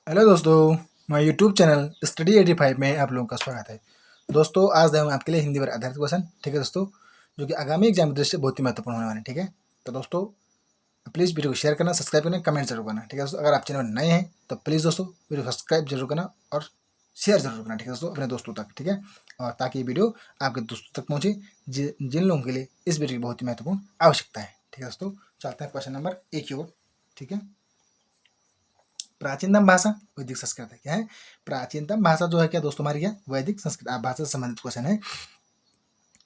Hello दोस्तों, मैं YouTube channel study 85 में आप लोगों का स्वागत है। दोस्तों, आज मैं आपके लिए हिंदी पर आधारित क्वेश्चन, ठीक है दोस्तों, जो कि आगामी एग्जाम की दृष्टि से बहुत ही महत्वपूर्ण होने वाले हैं। ठीक है, तो दोस्तों प्लीज़ वीडियो को शेयर करना, सब्सक्राइब करना, कमेंट जरूर करना। ठीक है दोस्तों, अगर आप चैनल में नए हैं तो प्लीज़ दोस्तों वीडियो को सब्सक्राइब जरूर करना और शेयर जरूर करना। ठीक है दोस्तों, अपने दोस्तों तक। ठीक है, और ताकि ये वीडियो आपके दोस्तों तक पहुँचे जिन लोगों के लिए इस वीडियो की बहुत ही महत्वपूर्ण आवश्यकता है। ठीक है दोस्तों, चलते हैं क्वेश्चन नंबर 1 की ओर। ठीक है, प्राचीनतम भाषा वैदिक संस्कृत है। क्या है? प्राचीनतम भाषा जो है क्या दोस्तों हमारी, क्या वैदिक संस्कृत भाषा से संबंधित क्वेश्चन है।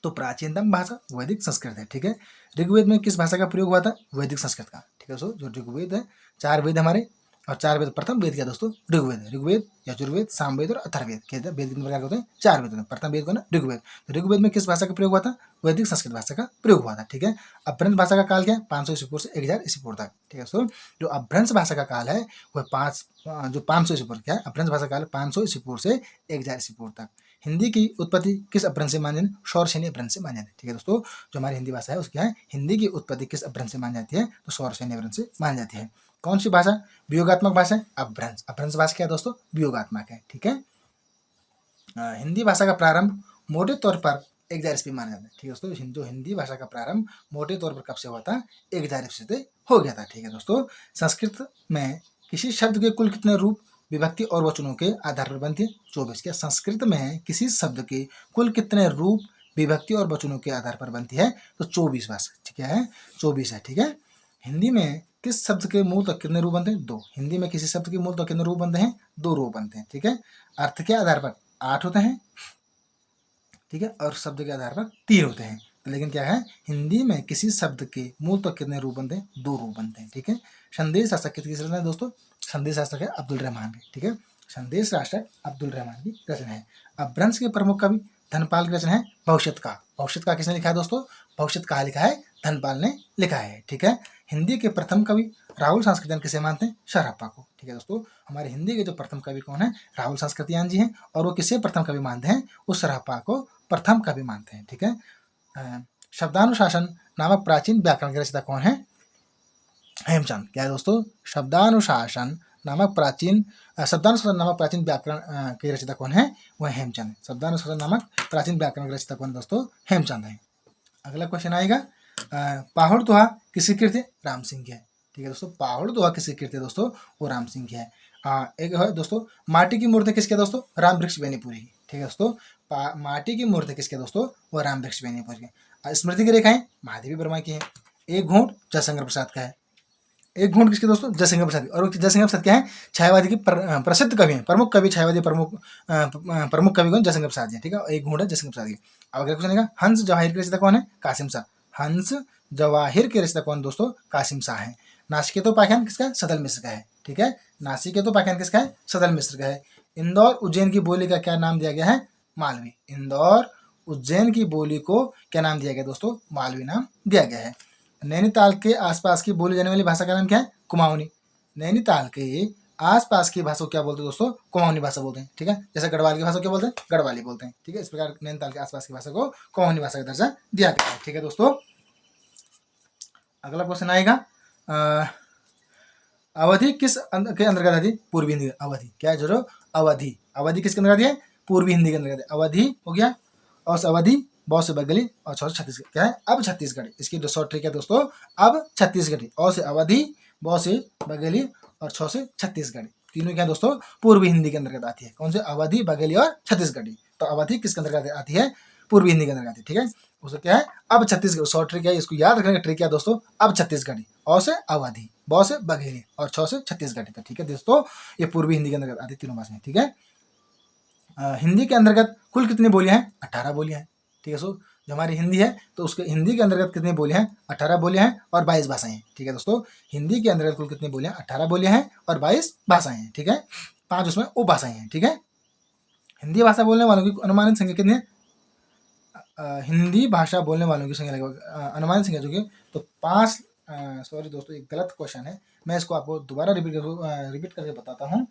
तो प्राचीनतम भाषा वैदिक संस्कृत है। ठीक है, ऋग्वेद में किस भाषा का प्रयोग हुआ था? वैदिक संस्कृत का। ठीक है दोस्तों, जो ऋग्वेद है, 4 वेद हमारे, और 4 वेद, प्रथम वेद क्या दोस्तों? ऋग्वेद है। ऋग्वेद, यजुर्वेद, सामवेद और अथर्ववेद। क्या वेद कितने प्रकार के होते हैं? 4 वेद होते हैं। प्रथम वेद को ना ऋग्वेद। तो ऋग्वेद में किस भाषा का प्रयोग हुआ था? वैदिक संस्कृत भाषा का प्रयोग हुआ था। ठीक है, अभ्रंश भाषा का काल क्या है? 500 ईस्वी पूर्व से 1000 ईस्वी पूर्व तक। ठीक है दोस्तों, जो अभ्रंश भाषा का काल है वह 500 ईस्वी पूर्व, क्या है अभ्रंश भाषा काल 500 ईस्वी पूर्व से 1000 ईस्वी पूर्व तक। हिंदी की उत्पत्ति किस अपभ्रंश से मानी जाती है? सौरसेनी अपभ्रंश से मानी जाती है। ठीक है दोस्तों, जो हमारी हिंदी भाषा है उसकी है हिंदी की उत्पत्ति किस अपभ्रंश से मानी जाती है? तो सौरसेनी अपभ्रंश से मानी जाती है। कौन सी भाषा वियोगात्मक भाषा है? अपभ्रंश। अपभ्रंश भाषा क्या है दोस्तों? वियोगात्मक है। ठीक है, हिंदी भाषा का प्रारंभ मोटे तौर पर 1000 ईस्वी माना जाता है। ठीक है दोस्तों, जो हिंदी भाषा का प्रारंभ मोटे तौर पर कब से हुआ था? 1000 ईस्वी से हो गया था। ठीक है दोस्तों, संस्कृत में किसी शब्द के कुल कितने रूप, विभक्ति और वचनों के आधार पर बनती है? 24। क्या संस्कृत में किसी शब्द के कुल कितने रूप, विभक्ति और वचनों के आधार पर बनती है? तो 24 भाषा। ठीक है, 24 है। ठीक है, हिंदी में किस शब्द के मूल तक कितने रूप बनते हैं? 2। हिंदी में किसी शब्द के मूल तक कितने रूप बनते हैं? 2 रूप बनते हैं। ठीक है, अर्थ के आधार पर 8 होते हैं। ठीक है, और शब्द के आधार पर 3 होते हैं। लेकिन क्या है, हिंदी में किसी शब्द के मूल तक कितने रूप बनते हैं? 2 रूप बनते हैं। ठीक है, संदेश शासक किसकी रचना है दोस्तों? संदेश शासक है अब्दुल रहमान की। ठीक है, संदेश शासक अब्दुल रहमान की रचना है। अपभ्रंश के प्रमुख कवि धनपाल की रचना है भविष्यत का। भविष्यत का किसने लिखा है दोस्तों? भविष्यत का लिखा है धनपाल ने लिखा है। ठीक है, हिंदी के प्रथम कवि राहुल संस्कृतियान किसे मानते हैं? शरहप्पा को। ठीक है दोस्तों, हमारे हिंदी के जो प्रथम कवि कौन है? राहुल संस्कृतियान जी हैं, और वो किसे प्रथम कवि मानते हैं? उस शरहप्पा को प्रथम कवि मानते हैं। ठीक है, शब्दानुशासन नामक प्राचीन व्याकरण के रचयिता कौन है? हेमचंद। क्या है दोस्तों? शब्दानुशासन नामक प्राचीन व्याकरण के रचयिता कौन है? वह हेमचंद। शब्दानुशासन नामक प्राचीन व्याकरण के रचयिता कौन है दोस्तों? हेमचंद है। अगला क्वेश्चन आएगा, पहाड़ दोहा किसकी कृति है? राम सिंह की है। ठीक है दोस्तों, पहाड़ दोहा किसकी कृति है दोस्तों? वो राम सिंह की है। एक है दोस्तों, माटी की मूर्ति किसकी है दोस्तों? राम वृक्ष बेनीपुरी की। ठीक है दोस्तों, माटी की मूर्ति किसकी है दोस्तों? वो राम वृक्ष बेनीपुरी की। स्मृति की रेखाएं महादेवी वर्मा की है। एक घूंट जयशंकर प्रसाद का है। एक घूंट किसके दोस्तों? जयशंकर प्रसाद की। और जयशंकर प्रसाद क्या है? छायावादी की प्रसिद्ध कवि है, प्रमुख कवि, छायावादी प्रमुख कवि कौन? जयशंकर प्रसाद जी। ठीक है, एक घूंट है जयशंकर प्रसाद की। अब अगला क्वेश्चन आएगा, हंस जवाहिर के रचयिता कौन है? कासिम शाह। हंस जवाहिर के रचयिता कौन दोस्तों? कासिम शाह है। नासिकेतोपाख्यान किसका है? सदल मिश्र का है। ठीक है, नासिकेतोपाख्यान किसका है? सदल मिश्र का है। इंदौर उज्जैन की बोली का क्या नाम दिया गया है? मालवी। इंदौर उज्जैन की बोली को क्या नाम दिया गया दोस्तों? मालवी नाम दिया गया है। नैनीताल के आसपास की बोली जाने वाली भाषा का नाम क्या है? कुमाऊनी। नैनीताल के आसपास की भाषा को क्या बोलते हैं दोस्तों? कुमाऊनी भाषा बोलते हैं। ठीक है, जैसे गढ़वाल की भाषा को क्या बोलते हैं? गढ़वाली बोलते हैं। ठीक है, इस प्रकार नैनीताल के आसपास की भाषा को कुमाऊनी भाषा का दर्जा दिया गया है। ठीक है दोस्तों, अगला क्वेश्चन आएगा, अवधि किस के अंतर्गत आती है? पूर्वी हिंदी। अवधि क्या है जो? अवधि। अवधि किसके अंतर्गत है? पूर्वी हिंदी के अंतर्गत। अवधि हो गया, और अवधि, बहुत से बगली, और 6 से छत्तीसगढ़। क्या है? अब छत्तीसगढ़ी। इसकी जो शॉर्ट ट्रिक है दोस्तों, अब छत्तीसगढ़ी। और से अवधि, बहुत से बगली, और 6 से छत्तीसगढ़ी। तीनों क्या दोस्तों? पूर्वी हिंदी के अंतर्गत आती है। कौन से? अवधि, बघेली और छत्तीसगढ़ी। तो अवधि किसके अंतर्गत आती है? पूर्वी हिंदी के अंतर्गत आती है। ठीक है, उसको क्या है? अब छत्तीसगढ़। शॉर्ट ट्रिक है, इसको याद रखने का ट्रिक क्या है दोस्तों? अब छत्तीसगढ़ी, और से अवधि, बहुत से बघेली, और 6 से छत्तीसगढ़ी तक। ठीक है दोस्तों, ये पूर्वी हिंदी के अंतर्गत आती है तीनों भाषाएं। ठीक है, हिंदी के अंतर्गत कुल कितनी बोलियां हैं? 18 बोलियां हैं। ठीक है सो, जो हमारी हिंदी है तो उसके हिंदी के अंतर्गत कितनी बोलियां हैं? 18 बोलियां हैं और 22 भाषाएं हैं। ठीक है दोस्तों, हिंदी के अंतर्गत कुल कितनी बोलियां? 18 बोलियां हैं और 22 भाषाएं हैं। ठीक है, 5 उसमें उपभाषाएं हैं। ठीक है, हिंदी भाषा बोलने वालों की अनुमानित संख्या कितनी है? हिंदी भाषा बोलने वालों की संख्या लगभग अनुमानित संख्या जो कि तो 5, सॉरी दोस्तों, एक गलत क्वेश्चन है, मैं इसको आपको दोबारा रिपीट करके बताता हूँ।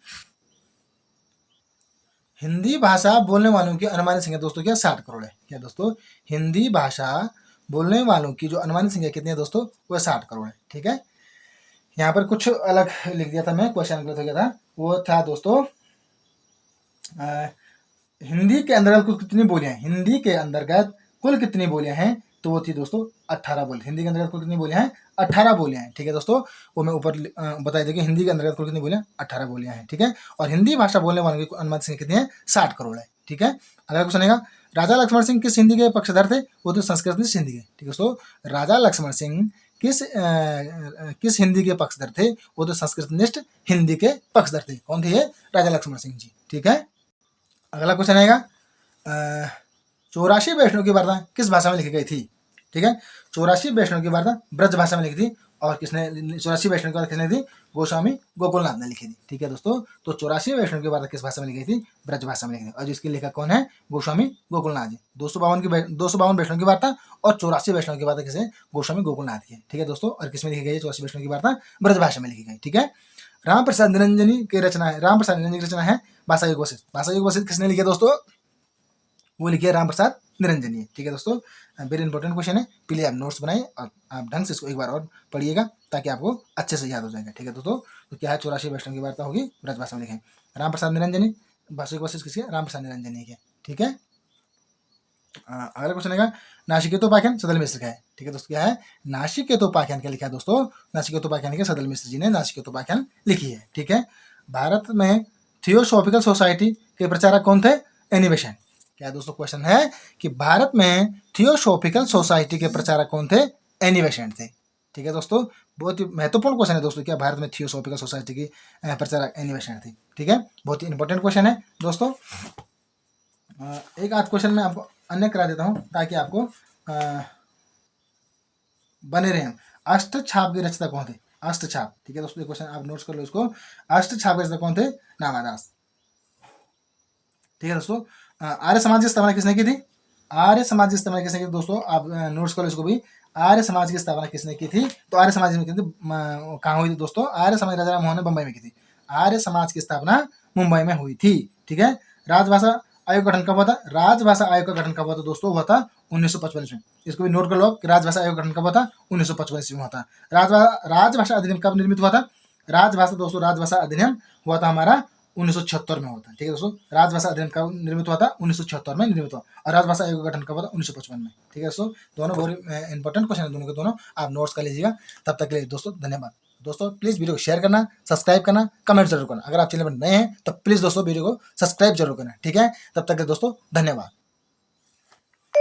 हिंदी भाषा बोलने वालों की अनुमानित संख्या दोस्तों क्या? 60 करोड़ है। क्या दोस्तों? हिंदी भाषा बोलने वालों की जो अनुमानित संख्या कितनी है दोस्तों? वह 60 करोड़ है। ठीक है, यहाँ पर कुछ अलग लिख दिया था मैं, क्वेश्चन गलत हो गया था। वो था दोस्तों हिंदी के अंतर्गत कुल कितनी बोलियां हैं, हिंदी के अंतर्गत कुल कितनी बोलियां हैं, तो वो थी दोस्तों 18 बोली। हिंदी के अंतर्गत कुल कितनी बोलियां हैं, 18 बोलियां हैं। ठीक है दोस्तों, वो मैं ऊपर बता दें कि हिंदी के अंतर्गत कुल कितनी बोलियां, 18 बोलियां हैं। ठीक है, और हिंदी भाषा बोलने वालों की अनुमानित संख्या कितनी है, 60 करोड़ है। ठीक है, अगला क्वेश्चन आएगा, राजा लक्ष्मण सिंह किस हिंदी के पक्षधर थे, वो तो संस्कृत हिंदी के। ठीक है दोस्तों, राजा लक्ष्मण सिंह किस हिंदी के पक्षधर थे, वो तो संस्कृतनिष्ठ हिंदी के पक्षधर थे। कौन थे ये, राजा लक्ष्मण सिंह जी। ठीक है, अगला क्वेश्चन आएगा, 84 वैष्णव की वार्ता किस भाषा में लिखी गई थी। ठीक है, 84 वैष्णव की वार्ता ब्रज भाषा में लिखी थी, और किसने 84 वैष्णव की वार्ता किसने दी, गोस्वामी गोकुलनाथ ने लिखी थी। ठीक है दोस्तों, तो 84 वैष्णव की वार्ता किस भाषा में लिखी थी, ब्रज भाषा में लिखी थी, और जिसके लेखक कौन है, गोस्वामी गोकुलनाथ जी। 252 वैष्णव की वार्ता और 84 वैष्णव की वार्ता किसे, गोस्वामी गोकुलनाथ की। ठीक है दोस्तों, और किसमें लिखी गई, 84 वैष्णव की वार्ता ब्रज भाषा में लिखी गई। ठीक है, राम प्रसाद निरंजनी की रचना है, राम प्रसाद निरंजनी की रचना है भाषा योग वशिष्ठ। भाषा योग वशिष्ठ किसने लिखी है दोस्तों, वो लिखिए राम प्रसाद निरंजनी। ठीक है दोस्तों, वेरी इंपॉर्टेंट क्वेश्चन है, प्लीज आप नोट्स बनाइए और आप ढंग से इसको एक बार और पढ़िएगा ताकि आपको अच्छे से याद हो जाएगा। ठीक है दोस्तों, तो क्या है, 84 वैष्णव की वार्ता होगी ब्रज भाषा में लिखें, राम प्रसाद निरंजनी। भाषा वशिष्ठ किसके, राम प्रसाद निरंजनी के। ठीक है, अगला क्वेश्चन आएगा, नाचिकेतोपाख्यान सदल मिश्र का है। ठीक है दोस्तों, क्या है, नाचिकेतोपाख्यान क्या लिखा है दोस्तों, नाचिकेतोपाख्यान के सदल मिश्र जी ने नाचिकेतोपाख्यान लिखी है। ठीक है, भारत में थियोसॉफिकल सोसाइटी के प्रचारक कौन थे, एनिबेशन। क्या दोस्तों क्वेश्चन है कि भारत में थियोसॉफिकल सोसाइटी के प्रचारक कौन थे, एनिबेशन थे। ठीक है दोस्तों, बहुत ही महत्वपूर्ण क्वेश्चन है दोस्तों, क्या भारत में थियोसॉफिकल सोसाइटी की प्रचारक एनिबेशन थी। ठीक है, बहुत ही इंपॉर्टेंट क्वेश्चन है दोस्तों। एक आध क्वेश्चन मैं आपको अन्य करा देता हूँ ताकि आपको बने रहे। अष्टछाप के रचयिता कौन थे, अष्टछाप। ठीक है दोस्तों, क्वेश्चन आप नोट्स कर लो इसको, अष्टछाप के रचयिता कौन थे, नामादास। ठीक है दोस्तों, आर्य समाज की स्थापना किसने की थी, आर्य समाज की स्थापना किसने की थी दोस्तों, आप नोट्स कर लो इसको भी, आर्य समाज की स्थापना किसने की थी, तो आर्य समाज में की थी, कहाँ हुई थी दोस्तों, आर्य समाज राजा राम मोहन ने बंबई में की थी। आर्य समाज की स्थापना मुंबई में हुई थी। ठीक है, राजभाषा आयोग का गठन कब हुआ था, राजभाषा आयोग का गठन कब हुआ था दोस्तों, हुआ था 1955 में। इसको भी नोट कर लो कि राजभाषा आयोग का गठन कब हुआ था, 1955 में हुआ था। राजभाषा अधिनियम कब निर्मित हुआ था, राजभाषा दोस्तों, राजभाषा अधिनियम हुआ था हमारा 1976 में हुआ था। ठीक है दोस्तों, राजभाषा अधिनियम कब निर्मित हुआ था, 1976 में निर्मित हुआ, और राजभाषा आयोग का गठन कब हुआ था, 1955 में। ठीक है दोस्तों, दोनों बहुत इंपॉर्टेंट क्वेश्चन है दोनों के दोनों, आप नोट्स कर लीजिएगा। तब तक के लिए दोस्तों धन्यवाद। दोस्तों प्लीज़ वीडियो को शेयर करना, सब्सक्राइब करना, कमेंट जरूर करना। अगर आप चैनल पर नए हैं तो प्लीज़ दोस्तों वीडियो को सब्सक्राइब जरूर करना। ठीक है, तब तक के दोस्तों धन्यवाद।